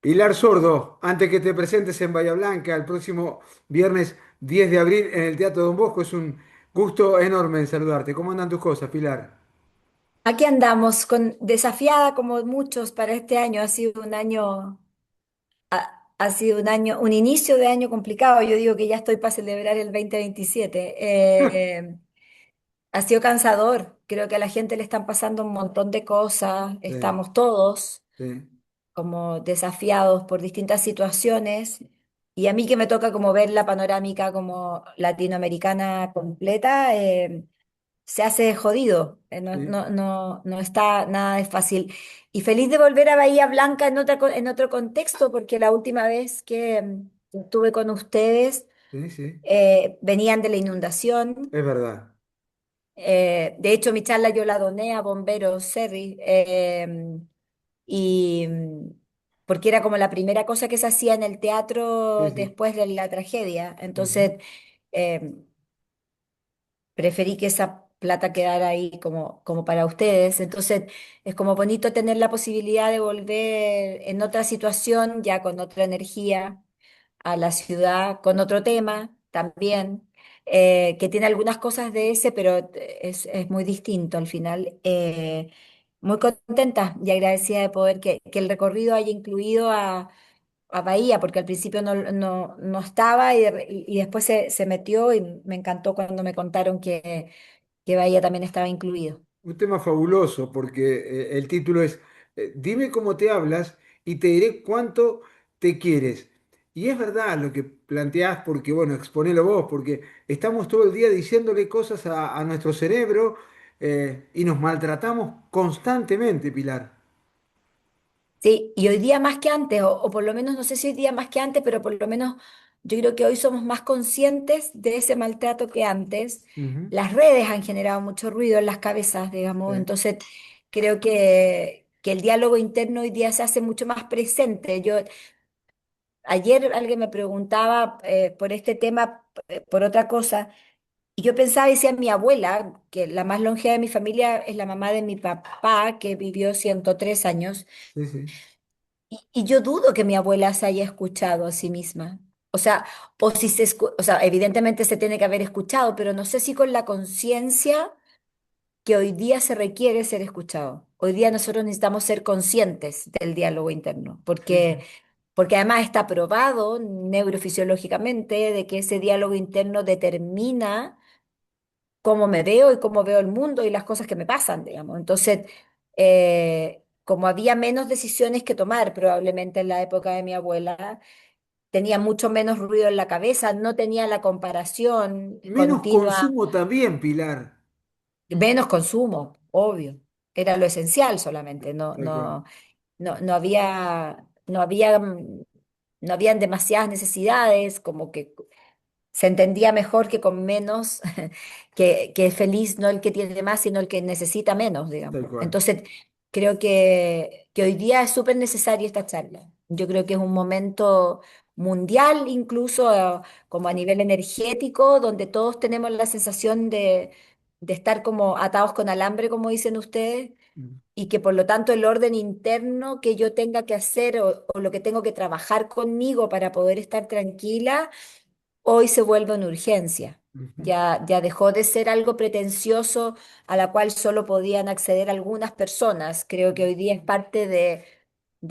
Pilar Sordo, antes que te presentes en Bahía Blanca el próximo viernes 10 de abril en el Teatro Don Bosco, es un gusto enorme en saludarte. ¿Cómo andan tus cosas, Pilar? Aquí andamos desafiada como muchos para este año. Ha sido un año, ha sido un año, un inicio de año complicado. Yo digo que ya estoy para celebrar el 2027. Ha sido cansador. Creo que a la gente le están pasando un montón de cosas. Sí, Estamos todos sí, como desafiados por distintas situaciones. Y a mí que me toca como ver la panorámica como latinoamericana completa. Se hace jodido, sí, no está nada de fácil. Y feliz de volver a Bahía Blanca en otro contexto, porque la última vez que estuve con ustedes sí, sí, venían de la inundación. es verdad. De hecho, mi charla yo la doné a Bomberos Serri, y porque era como la primera cosa que se hacía en el Sí, teatro sí. después de la tragedia. Ujú. Entonces, eh, preferí que esa plata quedara ahí como para ustedes. Entonces, es como bonito tener la posibilidad de volver en otra situación, ya con otra energía, a la ciudad, con otro tema también, que tiene algunas cosas de ese, pero es muy distinto al final. Muy contenta y agradecida de poder que el recorrido haya incluido a Bahía, porque al principio no estaba y después se metió y me encantó cuando me contaron que Bahía también estaba incluido. Un tema fabuloso porque el título es Dime cómo te hablas y te diré cuánto te quieres. Y es verdad lo que planteás porque, bueno, exponelo vos, porque estamos todo el día diciéndole cosas a nuestro cerebro y nos maltratamos constantemente, Pilar. Sí, y hoy día más que antes, o por lo menos no sé si hoy día más que antes, pero por lo menos yo creo que hoy somos más conscientes de ese maltrato que antes. Ujú. Las redes han generado mucho ruido en las cabezas, digamos, Sí, entonces creo que el diálogo interno hoy día se hace mucho más presente. Ayer alguien me preguntaba por este tema, por otra cosa, y yo pensaba, decía mi abuela, que la más longeva de mi familia es la mamá de mi papá, que vivió 103 años, sí, sí. y yo dudo que mi abuela se haya escuchado a sí misma. O sea, o si o sea, evidentemente se tiene que haber escuchado, pero no sé si con la conciencia que hoy día se requiere ser escuchado. Hoy día nosotros necesitamos ser conscientes del diálogo interno, Sí, sí. porque además está probado neurofisiológicamente de que ese diálogo interno determina cómo me veo y cómo veo el mundo y las cosas que me pasan, digamos. Entonces, como había menos decisiones que tomar probablemente en la época de mi abuela, tenía mucho menos ruido en la cabeza, no tenía la comparación Menos continua, consumo también, Pilar. menos consumo, obvio. Era lo esencial solamente, Tal cual. no había, no habían demasiadas necesidades, como que se entendía mejor que con menos, que es feliz no el que tiene más, sino el que necesita menos, Tal digamos. cual. Entonces, creo que hoy día es súper necesaria esta charla. Yo creo que es un momento mundial, incluso como a nivel energético, donde todos tenemos la sensación de estar como atados con alambre, como dicen ustedes, Mm. y que por lo tanto el orden interno que yo tenga que hacer o lo que tengo que trabajar conmigo para poder estar tranquila hoy se vuelve una urgencia. Ujú. Ya dejó de ser algo pretencioso a la cual solo podían acceder algunas personas. Creo que hoy día es parte de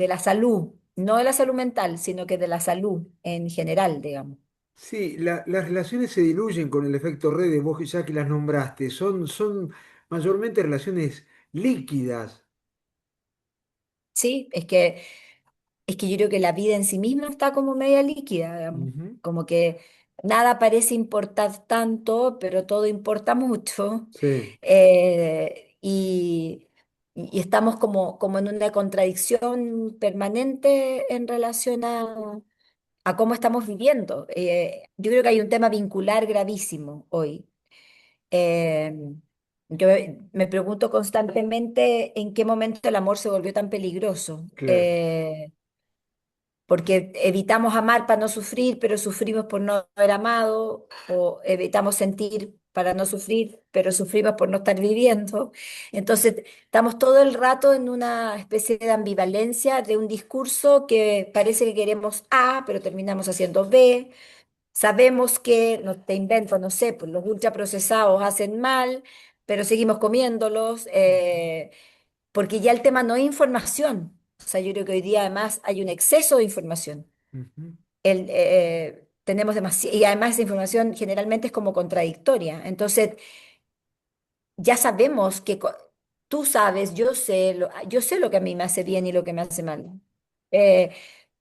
la salud, no de la salud mental, sino que de la salud en general, digamos. Sí, las relaciones se diluyen con el efecto redes, vos ya que las nombraste, son mayormente relaciones líquidas. Sí, es que yo creo que la vida en sí misma está como media líquida, digamos. Ujú. Como que nada parece importar tanto, pero todo importa mucho. Sí, Y estamos como en una contradicción permanente en relación a cómo estamos viviendo. Yo creo que hay un tema vincular gravísimo hoy. Eh, yo me pregunto constantemente en qué momento el amor se volvió tan peligroso. claro. Porque evitamos amar para no sufrir, pero sufrimos por no haber amado, o evitamos sentir para no sufrir, pero sufrimos por no estar viviendo. Entonces, estamos todo el rato en una especie de ambivalencia de un discurso que parece que queremos A, pero terminamos haciendo B. Sabemos que, no te invento, no sé, pues los ultraprocesados hacen mal, pero seguimos comiéndolos, porque ya el tema no es información. O sea, yo creo que hoy día además hay un exceso de información. Ujú. Tenemos demasiado, y además esa información generalmente es como contradictoria. Entonces, ya sabemos que tú sabes, yo sé lo que a mí me hace bien y lo que me hace mal. Eh,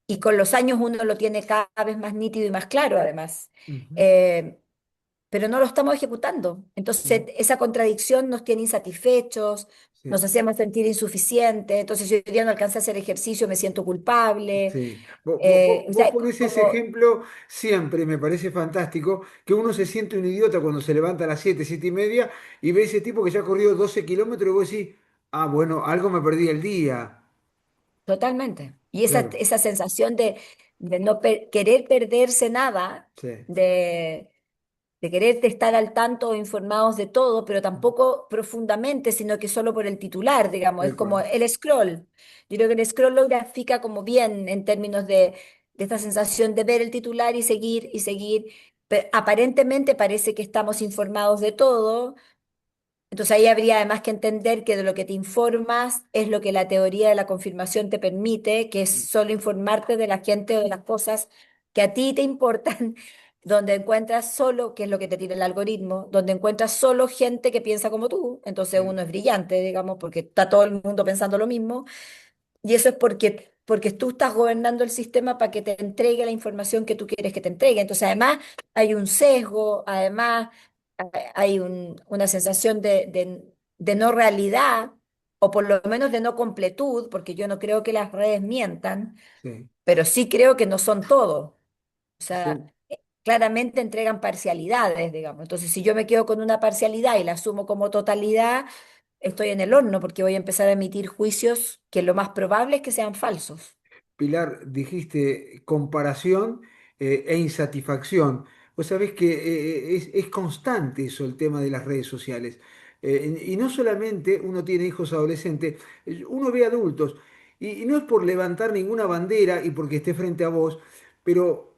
y con los años uno lo tiene cada vez más nítido y más claro, además. Ujú. Eh, pero no lo estamos ejecutando. Entonces, Sí, esa contradicción nos tiene insatisfechos, nos sí. hacemos sentir insuficientes. Entonces, si hoy día no alcancé a hacer ejercicio, me siento culpable. Sí, vos O sea, ponés ese como ejemplo siempre, me parece fantástico, que uno se siente un idiota cuando se levanta a las 7, 7:30 y ve ese tipo que ya ha corrido 12 kilómetros y vos decís, ah, bueno, algo me perdí el día. totalmente. Y Claro, esa sensación de no querer perderse nada, sí, de querer estar al tanto o informados de todo, pero tampoco profundamente, sino que solo por el titular, digamos, es tal como cual. el scroll. Yo creo que el scroll lo grafica como bien en términos de esta sensación de ver el titular y seguir. Pero aparentemente parece que estamos informados de todo, entonces ahí habría además que entender que de lo que te informas es lo que la teoría de la confirmación te permite, que es solo informarte de la gente o de las cosas que a ti te importan, donde encuentras solo, que es lo que te tira el algoritmo, donde encuentras solo gente que piensa como tú, entonces Sí, uno es brillante, digamos, porque está todo el mundo pensando lo mismo, y eso es porque tú estás gobernando el sistema para que te entregue la información que tú quieres que te entregue. Entonces, además, hay un sesgo, además, hay una sensación de no realidad, o por lo menos de no completud, porque yo no creo que las redes mientan, sí. pero sí creo que no son todo. O sea, Sí. claramente entregan parcialidades, digamos. Entonces, si yo me quedo con una parcialidad y la asumo como totalidad, estoy en el horno porque voy a empezar a emitir juicios que lo más probable es que sean falsos. Pilar, dijiste comparación e insatisfacción. Vos sabés que es constante eso, el tema de las redes sociales. Y no solamente uno tiene hijos adolescentes, uno ve adultos. Y no es por levantar ninguna bandera y porque esté frente a vos, pero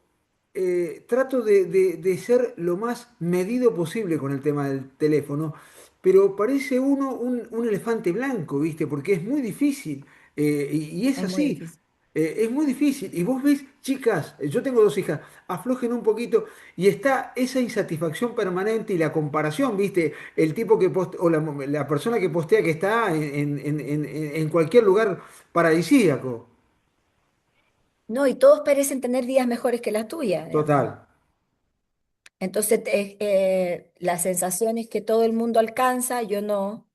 trato de ser lo más medido posible con el tema del teléfono. Pero parece uno un elefante blanco, ¿viste? Porque es muy difícil. Y es Es muy así. difícil. Es muy difícil. Y vos ves, chicas, yo tengo dos hijas, aflojen un poquito y está esa insatisfacción permanente y la comparación, ¿viste? El tipo que postea, o la persona que postea que está en cualquier lugar paradisíaco. No, y todos parecen tener días mejores que las tuyas, digamos. Total. Entonces, la sensación es que todo el mundo alcanza, yo no.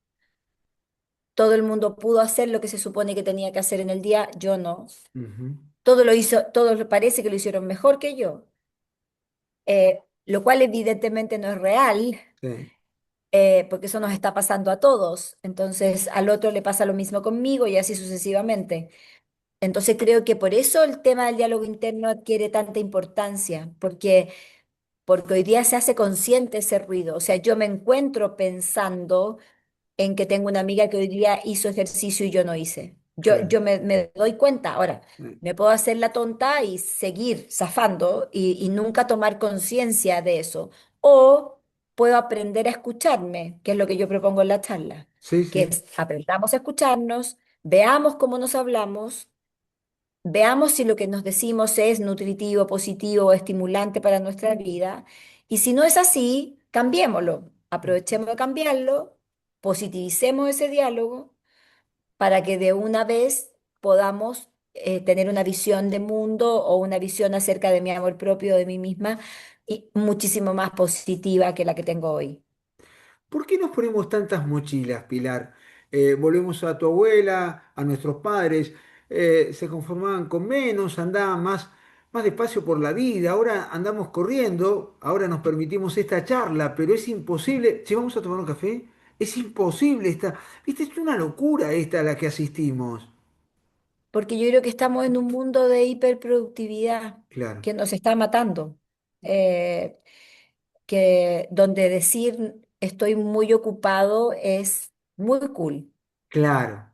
Todo el mundo pudo hacer lo que se supone que tenía que hacer en el día, yo no. Ujú. Todo lo hizo, todos parece que lo hicieron mejor que yo, lo cual evidentemente no es real, Sí, porque eso nos está pasando a todos. Entonces, al otro le pasa lo mismo conmigo y así sucesivamente. Entonces, creo que por eso el tema del diálogo interno adquiere tanta importancia, porque hoy día se hace consciente ese ruido. O sea, yo me encuentro pensando en que tengo una amiga que hoy día hizo ejercicio y yo no hice. claro. Yo me doy cuenta, ahora, Sí, me puedo hacer la tonta y seguir zafando y nunca tomar conciencia de eso. O puedo aprender a escucharme, que es lo que yo propongo en la charla, sí, que sí. es aprendamos a escucharnos, veamos cómo nos hablamos. Veamos si lo que nos decimos es nutritivo, positivo o estimulante para nuestra vida. Y si no es así, cambiémoslo. Aprovechemos de cambiarlo, positivicemos ese diálogo para que de una vez podamos tener una visión de mundo o una visión acerca de mi amor propio, de mí misma, y muchísimo más positiva que la que tengo hoy. ¿Por qué nos ponemos tantas mochilas, Pilar? Volvemos a tu abuela, a nuestros padres, se conformaban con menos, andaban más despacio por la vida, ahora andamos corriendo, ahora nos permitimos esta charla, pero es imposible. Si vamos a tomar un café, es imposible esta. ¿Viste? Es una locura esta a la que asistimos. Porque yo creo que estamos en un mundo de hiperproductividad Claro. que nos está matando. Eh, que donde decir estoy muy ocupado es muy cool. Claro.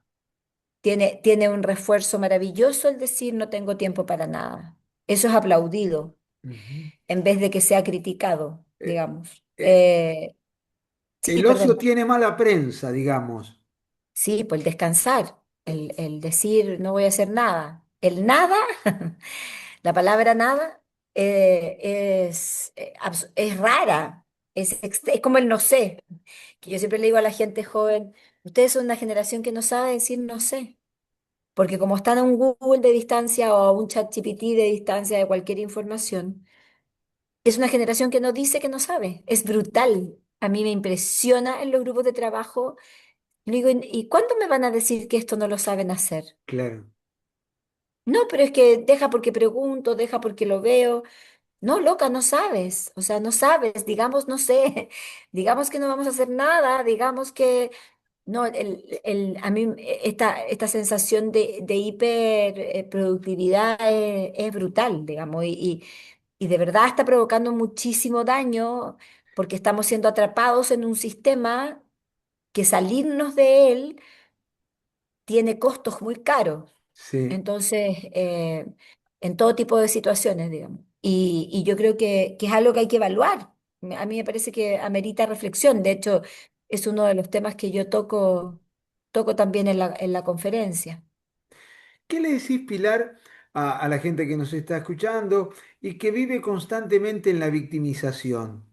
Tiene un refuerzo maravilloso el decir no tengo tiempo para nada. Eso es aplaudido Ujú. en vez de que sea criticado, Eh, digamos. eh, Sí, el ocio perdón. tiene mala prensa, digamos. Sí, pues el descansar, el decir no voy a hacer nada. El nada, la palabra nada, es rara, es como el no sé, que yo siempre le digo a la gente joven, ustedes son una generación que no sabe decir no sé, porque como están a un Google de distancia o a un ChatGPT de distancia de cualquier información, es una generación que no dice que no sabe, es brutal. A mí me impresiona en los grupos de trabajo. Le digo, ¿y cuándo me van a decir que esto no lo saben hacer? Claro, No, pero es que deja porque pregunto, deja porque lo veo. No, loca, no sabes. O sea, no sabes. Digamos, no sé. Digamos que no vamos a hacer nada. Digamos que no, a mí esta sensación de hiper productividad es brutal, digamos, y de verdad está provocando muchísimo daño porque estamos siendo atrapados en un sistema que salirnos de él tiene costos muy caros. sí. Entonces, en todo tipo de situaciones, digamos. Y yo creo que es algo que hay que evaluar. A mí me parece que amerita reflexión. De hecho, es uno de los temas que yo toco también en la conferencia. ¿Qué le decís, Pilar, a la gente que nos está escuchando y que vive constantemente en la victimización?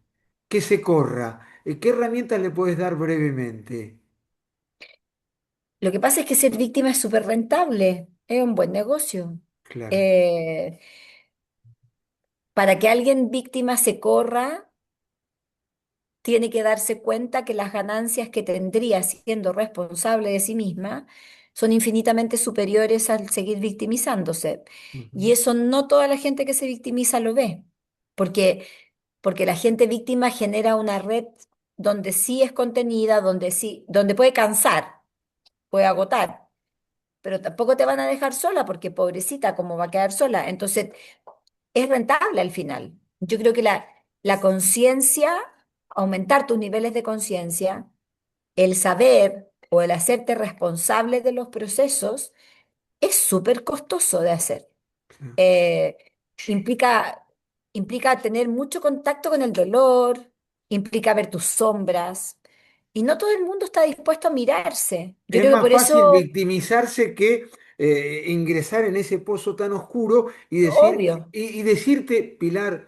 Que se corra. ¿Qué herramientas le puedes dar brevemente? Lo que pasa es que ser víctima es súper rentable, es un buen negocio. Claro. Eh, para que alguien víctima se corra, tiene que darse cuenta que las ganancias que tendría siendo responsable de sí misma son infinitamente superiores al seguir victimizándose. Y Ujú. eso no toda la gente que se victimiza lo ve, porque, porque la gente víctima genera una red donde sí es contenida, donde sí, donde puede cansar, puede agotar, pero tampoco te van a dejar sola, porque pobrecita, ¿cómo va a quedar sola? Entonces, es rentable al final. Yo creo que la conciencia, aumentar tus niveles de conciencia, el saber o el hacerte responsable de los procesos, es súper costoso de hacer. Claro. Eh, implica, implica tener mucho contacto con el dolor, implica ver tus sombras, y no todo el mundo está dispuesto a mirarse. Yo Es creo que más por fácil eso, victimizarse que ingresar en ese pozo tan oscuro y obvio, y decirte, Pilar,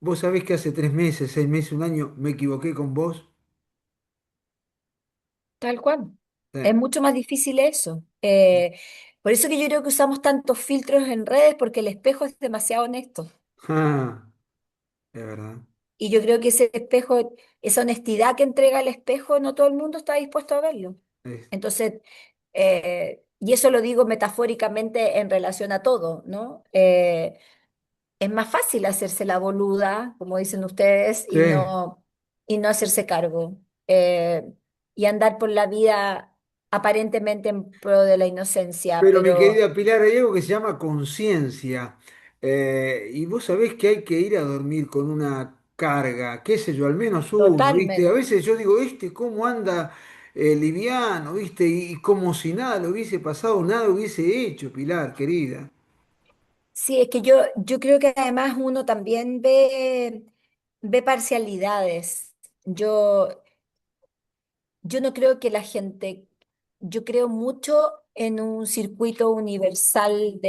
vos sabés que hace 3 meses, 6 meses, un año, me equivoqué con vos. tal cual. Es Eh, mucho más difícil eso. Por eso que yo creo que usamos tantos filtros en redes, porque el espejo es demasiado honesto. ah, es verdad. Y yo creo que ese espejo, esa honestidad que entrega el espejo, no todo el mundo está dispuesto a verlo. Es- Entonces, y eso lo digo metafóricamente en relación a todo, ¿no? Es más fácil hacerse la boluda, como dicen ustedes, sí. y no hacerse cargo. Y andar por la vida aparentemente en pro de la inocencia, Pero mi pero querida Pilar, hay algo que se llama conciencia. Y vos sabés que hay que ir a dormir con una carga, qué sé yo, al menos uno, ¿viste? A totalmente. veces yo digo, ¿cómo anda liviano, ¿viste? Y como si nada le hubiese pasado, nada hubiese hecho, Pilar, querida. Sí, es que yo creo que además uno también ve parcialidades. Yo no creo que la gente, yo creo mucho en un circuito universal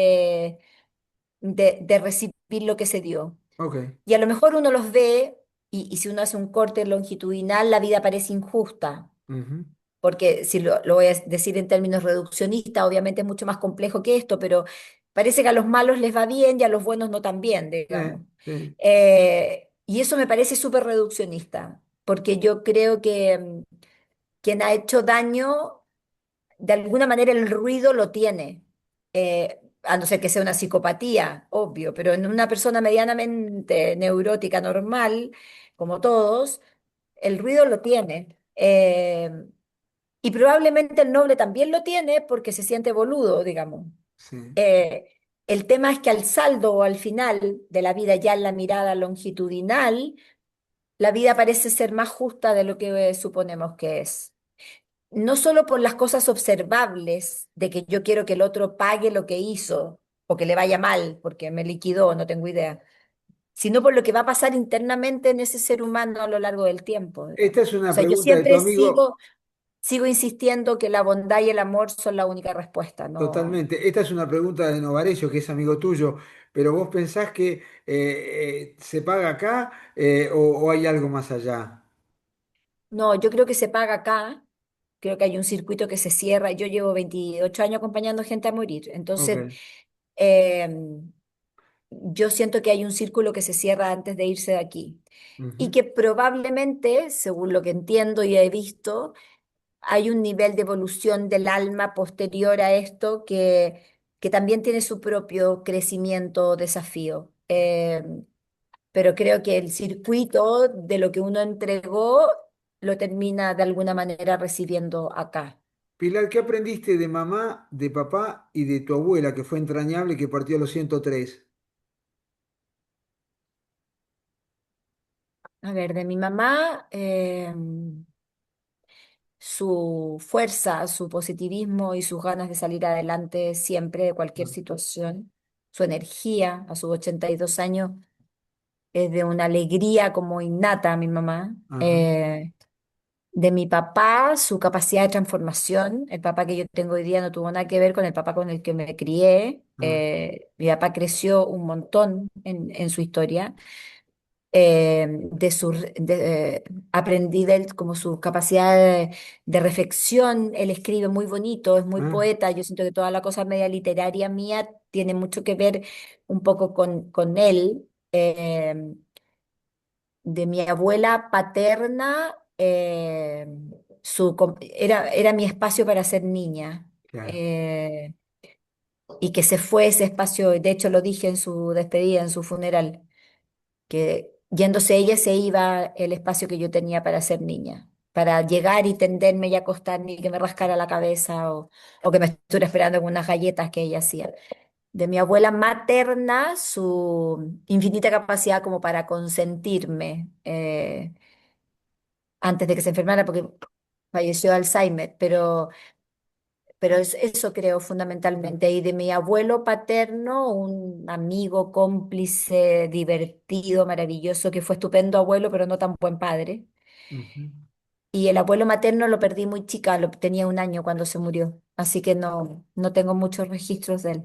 de recibir lo que se dio. Ok. Y a lo mejor uno los ve y si uno hace un corte longitudinal, la vida parece injusta. Ujú. Porque si lo voy a decir en términos reduccionistas, obviamente es mucho más complejo que esto, pero parece que a los malos les va bien y a los buenos no tan bien, digamos. Sí. Y eso me parece súper reduccionista, porque yo creo que quien ha hecho daño, de alguna manera el ruido lo tiene. A no ser que sea una psicopatía, obvio, pero en una persona medianamente neurótica normal, como todos, el ruido lo tiene. Y probablemente el noble también lo tiene porque se siente boludo, digamos. Sí. Eh, el tema es que al saldo o al final de la vida, ya en la mirada longitudinal, la vida parece ser más justa de lo que suponemos que es. No solo por las cosas observables de que yo quiero que el otro pague lo que hizo o que le vaya mal porque me liquidó, no tengo idea, sino por lo que va a pasar internamente en ese ser humano a lo largo del tiempo, Esta digamos. es O una sea, yo pregunta de tu siempre amigo. sigo insistiendo que la bondad y el amor son la única respuesta, ¿no? Totalmente. Esta es una pregunta de Novarecio, que es amigo tuyo, pero vos pensás que se paga acá o hay algo más allá. No, yo creo que se paga acá, creo que hay un circuito que se cierra. Yo llevo 28 años acompañando gente a morir, entonces Ok. eh, yo siento que hay un círculo que se cierra antes de irse de aquí y Ujú. que probablemente, según lo que entiendo y he visto, hay un nivel de evolución del alma posterior a esto que también tiene su propio crecimiento, desafío. Pero creo que el circuito de lo que uno entregó lo termina de alguna manera recibiendo acá. Pilar, ¿qué aprendiste de mamá, de papá y de tu abuela, que fue entrañable, que partió a los 103? A ver, de mi mamá, su fuerza, su positivismo y sus ganas de salir adelante siempre de cualquier situación, su energía a sus 82 años es de una alegría como innata a mi mamá. Ajá. De mi papá, su capacidad de transformación. El papá que yo tengo hoy día no tuvo nada que ver con el papá con el que me crié. Ah, Mi papá creció un montón en su historia. Aprendí de él como su capacidad de reflexión. Él escribe muy bonito, es muy ah, poeta. Yo siento que toda la cosa media literaria mía tiene mucho que ver un poco con él. De mi abuela paterna, era mi espacio para ser niña. claro. eh, y que se fue ese espacio, de hecho lo dije en su despedida, en su funeral, que yéndose ella se iba el espacio que yo tenía para ser niña, para llegar y tenderme y acostarme y que me rascara la cabeza o que me estuviera esperando con unas galletas que ella hacía. De mi abuela materna, su infinita capacidad como para consentirme. Antes de que se enfermara porque falleció de Alzheimer, pero eso creo fundamentalmente. Y de mi abuelo paterno, un amigo, cómplice, divertido, maravilloso, que fue estupendo abuelo, pero no tan buen padre. Ujú. Y el abuelo materno lo perdí muy chica, tenía 1 año cuando se murió, así que no tengo muchos registros de él.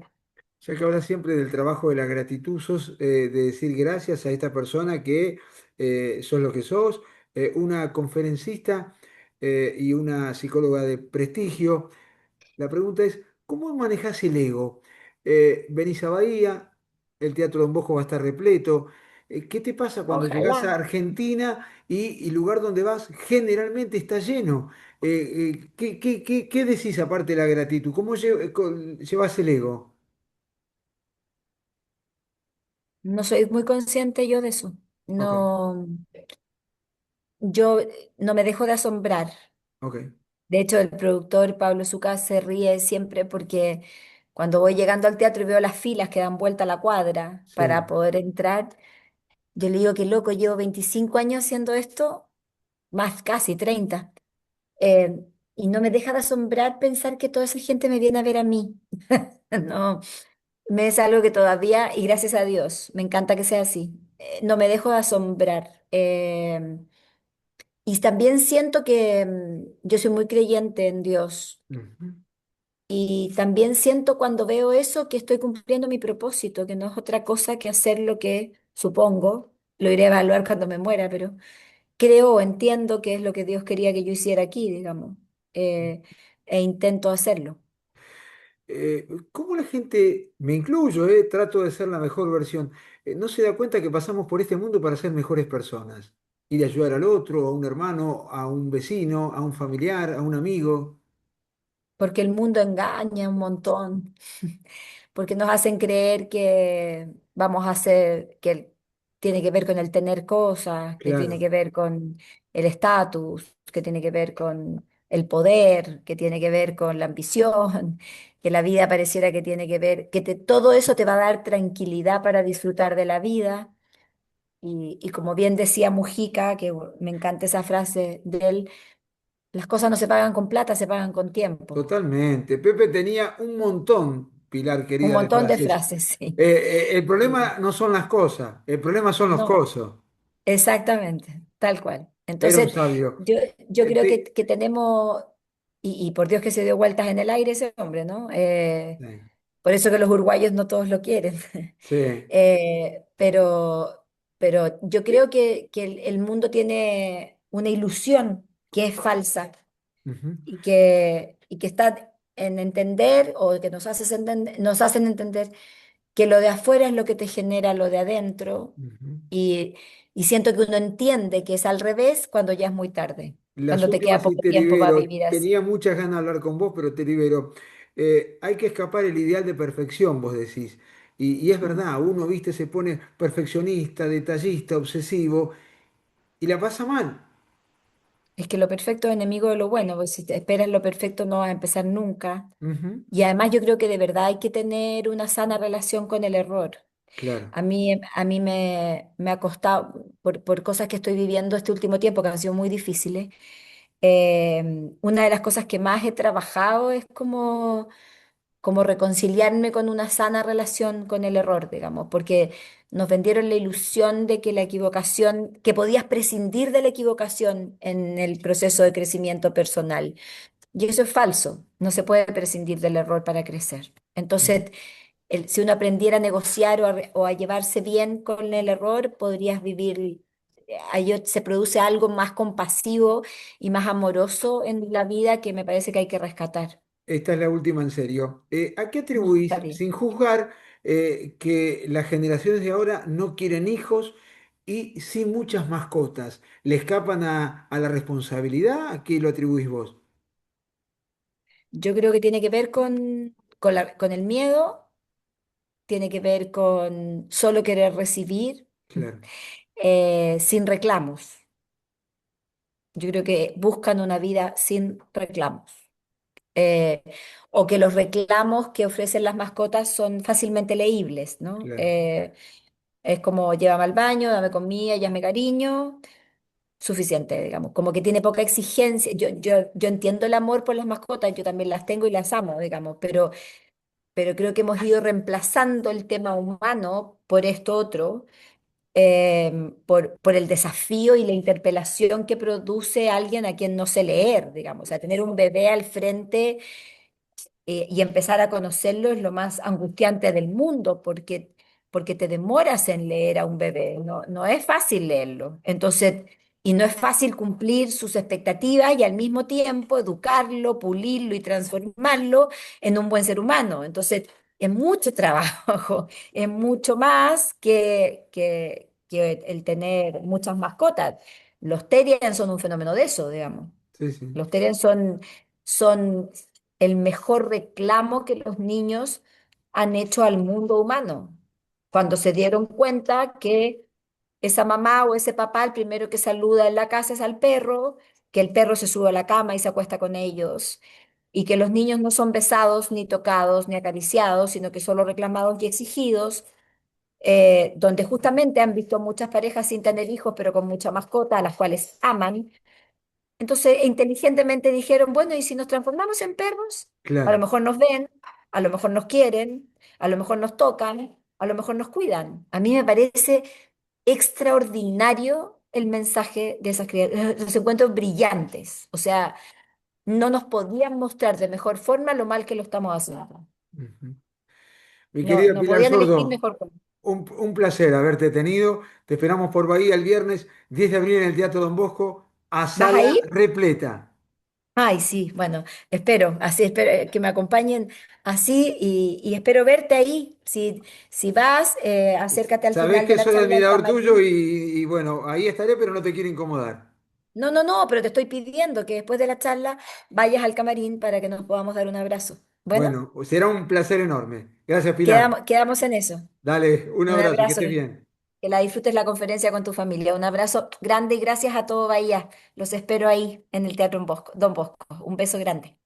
Ya que hablas siempre del trabajo de la gratitud, sos de decir gracias a esta persona que sos lo que sos, una conferencista y una psicóloga de prestigio. La pregunta es, ¿cómo manejás el ego? Venís a Bahía, el Teatro Don Bosco va a estar repleto. ¿Qué te pasa cuando llegás a Ojalá. Argentina y el lugar donde vas generalmente está lleno? ¿Qué decís aparte de la gratitud? ¿Cómo llevas el ego? No soy muy consciente yo de eso. Ok, No, yo no me dejo de asombrar. ok, De hecho, el productor Pablo Zucá se ríe siempre porque cuando voy llegando al teatro y veo las filas que dan vuelta a la cuadra para sí. poder entrar, yo le digo que loco, llevo 25 años haciendo esto, más casi 30, eh, y no me deja de asombrar pensar que toda esa gente me viene a ver a mí. No, me es algo que todavía, y gracias a Dios, me encanta que sea así, no me dejo de asombrar. Y también siento que yo soy muy creyente en Dios. Ujú, Y también siento cuando veo eso que estoy cumpliendo mi propósito, que no es otra cosa que hacer lo que supongo, lo iré a evaluar cuando me muera, pero creo o entiendo que es lo que Dios quería que yo hiciera aquí, digamos, eh, e intento hacerlo. ¿Cómo la gente, me incluyo, trato de ser la mejor versión, no se da cuenta que pasamos por este mundo para ser mejores personas y de ayudar al otro, a un hermano, a un vecino, a un familiar, a un amigo? Porque el mundo engaña un montón, porque nos hacen creer que vamos a hacer, que tiene que ver con el tener cosas, que tiene Claro. que ver con el estatus, que tiene que ver con el poder, que tiene que ver con la ambición, que la vida pareciera que tiene que ver, todo eso te va a dar tranquilidad para disfrutar de la vida. Y como bien decía Mujica, que me encanta esa frase de él, las cosas no se pagan con plata, se pagan con tiempo. Totalmente. Pepe tenía un montón, Pilar Un querida, de montón de frases. frases, sí. El problema no son las cosas, el problema son los No, cosos. exactamente, tal cual. Era un Entonces, sabio. yo creo Te- que tenemos, y por Dios que se dio vueltas en el aire ese hombre, ¿no? sí, Por eso que los uruguayos no todos lo quieren. sí. Pero, pero yo creo que el mundo tiene una ilusión que es falsa Ujú, y que está en entender o que nos hacen entender que lo de afuera es lo que te genera lo de adentro ujú. y, y siento que uno entiende que es al revés cuando ya es muy tarde, Las cuando te queda últimas y poco te tiempo para libero. vivir así. Tenía muchas ganas de hablar con vos, pero te libero. Hay que escapar el ideal de perfección, vos decís. Y es verdad, uno, viste, se pone perfeccionista, detallista, obsesivo y la pasa mal. Es que lo perfecto es enemigo de lo bueno, pues si te esperas lo perfecto no vas a empezar nunca. Ujú, Y además yo creo que de verdad hay que tener una sana relación con el error. claro. A mí me ha costado, por cosas que estoy viviendo este último tiempo, que han sido muy difíciles, una de las cosas que más he trabajado es como reconciliarme con una sana relación con el error, digamos, porque nos vendieron la ilusión de que la equivocación, que podías prescindir de la equivocación en el proceso de crecimiento personal. Y eso es falso, no se puede prescindir del error para crecer. Ujú. Entonces, si uno aprendiera a negociar o a llevarse bien con el error, podrías vivir, ahí se produce algo más compasivo y más amoroso en la vida que me parece que hay que rescatar. Esta es la última en serio. ¿A qué No, está atribuís, bien. sin juzgar, que las generaciones de ahora no quieren hijos y sí muchas mascotas? ¿Le escapan a la responsabilidad? ¿A qué lo atribuís vos? Yo creo que tiene que ver con el miedo, tiene que ver con solo querer recibir, Claro. sin reclamos. Yo creo que buscan una vida sin reclamos. Eh, o que los reclamos que ofrecen las mascotas son fácilmente leíbles, ¿no? Claro. Es como llévame al baño, dame comida, ya me cariño, suficiente, digamos. Como que tiene poca exigencia. Yo entiendo el amor por las mascotas, yo también las tengo y las amo, digamos, pero creo que hemos ido reemplazando el tema humano por esto otro, por el desafío y la interpelación que produce alguien a quien no sé leer, digamos. O sea, tener un bebé al frente y empezar a conocerlo es lo más angustiante del mundo porque te demoras en leer a un bebé, no es fácil leerlo. Entonces, y no es fácil cumplir sus expectativas y al mismo tiempo educarlo, pulirlo y transformarlo en un buen ser humano. Entonces, es mucho trabajo, es mucho más que el tener muchas mascotas. Los Terriers son un fenómeno de eso, digamos. Sí, sí. Los Terriers son el mejor reclamo que los niños han hecho al mundo humano, cuando se dieron cuenta que esa mamá o ese papá, el primero que saluda en la casa es al perro, que el perro se sube a la cama y se acuesta con ellos, y que los niños no son besados, ni tocados, ni acariciados, sino que solo reclamados y exigidos, donde justamente han visto muchas parejas sin tener hijos, pero con mucha mascota, a las cuales aman, entonces, inteligentemente dijeron, bueno, ¿y si nos transformamos en perros? A lo Claro. mejor nos ven, a lo mejor nos quieren, a lo mejor nos tocan, a lo mejor nos cuidan. A mí me parece extraordinario el mensaje de esas criaturas. Los encuentro brillantes. O sea, no nos podían mostrar de mejor forma lo mal que lo estamos haciendo. Ujú. Mi No, querida no Pilar podían elegir Sordo, mejor forma. un placer haberte tenido. Te esperamos por Bahía el viernes 10 de abril en el Teatro Don Bosco, a ¿Vas a sala ir? repleta. Ay, sí, bueno, espero, así espero que me acompañen así y espero verte ahí. Si vas, acércate al Sabés final de que la soy charla al admirador tuyo camarín. y bueno, ahí estaré, pero no te quiero incomodar. No, pero te estoy pidiendo que después de la charla vayas al camarín para que nos podamos dar un abrazo. Bueno, Bueno, será un placer enorme. Gracias, Pilar. quedamos en eso. Dale, un Un abrazo, que abrazo, estés bien. que la disfrutes la conferencia con tu familia. Un abrazo grande y gracias a todo Bahía. Los espero ahí en el Teatro Don Bosco. Un beso grande.